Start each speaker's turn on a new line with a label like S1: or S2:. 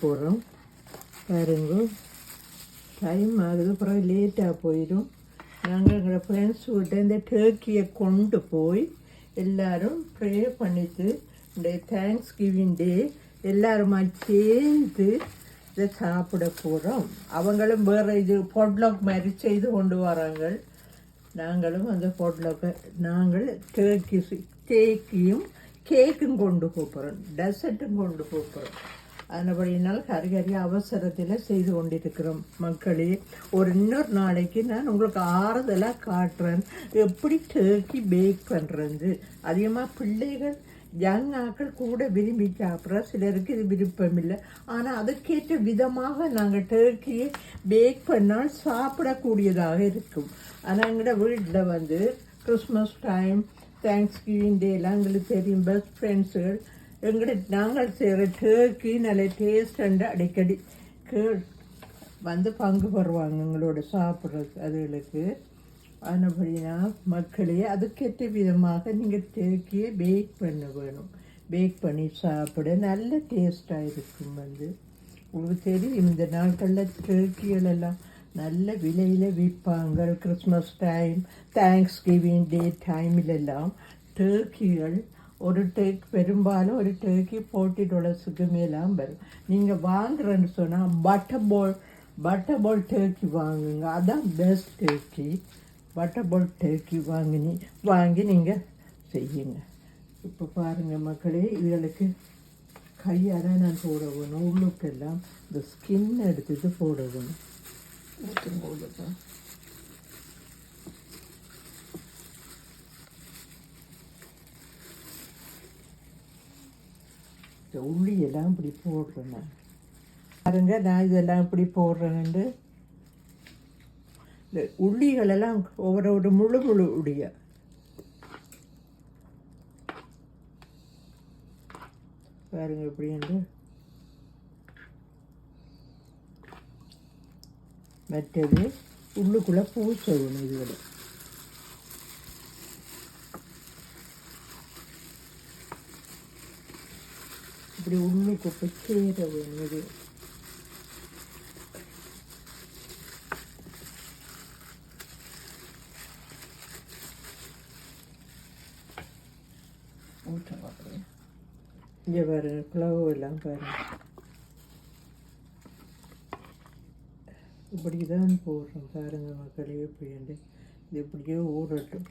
S1: போகிறோம் பாருங்க. டைம் ஆகுது, அப்புறம் லேட்டாக போயிடும். நாங்கள் எங்களோட ஃப்ரெண்ட்ஸ் கிட்ட இந்த டர்க்கியை கொண்டு போய் எல்லோரும் ப்ரே பண்ணிட்டு இந்த தேங்க்ஸ் கிவிங் டே எல்லாருமா சேர்ந்து இதை சாப்பிட போகிறோம். அவங்களும் வேறு இது பொட்லாக் மாதிரி செய்து கொண்டு வராங்க. நாங்களும் அந்த பொட்லாக்கை நாங்கள் கேக்கையும் கொண்டு போகிறோம், டெசர்ட்டும் கொண்டு போகிறோம். அதனபடினால் கறி அவசரத்தில் செய்து கொண்டிருக்கிறோம் மக்களே. இன்னொரு நாளைக்கு நான் உங்களுக்கு ஆறுதலாக காட்டுறேன் எப்படி டர்க்கி பேக் பண்ணுறது. அதிகமாக பிள்ளைகள் யங் ஆக்கள் கூட விரும்பி சாப்பிட்ற, சிலருக்கு இது விருப்பம் இல்லை. ஆனால் அதுக்கேற்ற விதமாக நாங்கள் டர்க்கியை பேக் பண்ணால் சாப்பிடக்கூடியதாக இருக்கும். ஆனால் எங்களோட வீட்டில் கிறிஸ்மஸ் டைம், தேங்க்ஸ் கிவிங் டே எல்லாம் எங்களுக்கு தெரியும். பெஸ்ட் ஃப்ரெண்ட்ஸுகள் நாங்கள் செய்கிற டர்க்கி நல்ல டேஸ்ட் அடிக்கடி பங்கு பெறுவாங்க எங்களோட சாப்பிட்றது அதுகளுக்கு. அதுபடினா மக்களே அதுக்கேற்ற விதமாக நீங்கள் டர்க்கியை பேக் பண்ண வேணும். பேக் பண்ணி சாப்பிட நல்ல டேஸ்ட்டாக இருக்கும். உங்களுக்கு தெரியும் இந்த நாட்களில் டர்க்கிகள் எல்லாம் நல்ல விலையில் விற்பாங்க. கிறிஸ்மஸ் டைம், தேங்க்ஸ் கிவிங் டே டைமிலெல்லாம் டர்க்கிகள் பெரும்பாலும் ஒரு டர்க்கி $40 மேலாம் வரும். நீங்கள் வாங்குறேன்னு சொன்னால் பட்டர் பால் டர்க்கி வாங்குங்க, அதான் பெஸ்ட் டர்க்கி. பட்டர் பால் டர்க்கி வாங்கி நீங்கள் செய்யுங்க. இப்போ பாருங்கள் மக்களே, இதுகளுக்கு கையால் நான் போட வேணும். உள்ளுக்கெல்லாம் இந்த ஸ்கின் எடுத்துட்டு போட வேணும். ஊற்றும்போது தான் உள்ளியெல்லாம் இப்படி போடுறேன் பாருங்க. நான் இதெல்லாம் இப்படி போடுறேன்னு இந்த உள்ளிகளெல்லாம் ஒரு முழு உள்ளிய பாருங்க இப்படி என்று. மற்றது உள்ளுக்குள்ளே பூச வேணும். இதுகளை இப்படி உள்ளுக்கு போய் சேர வேணும். இது இங்கே பாருங்க, க்ளவ் எல்லாம் பாருங்க. இப்படி தான் போடுறோம் பாருங்க மக்களே. இப்படி இது இப்படியே ஊறட்டும்.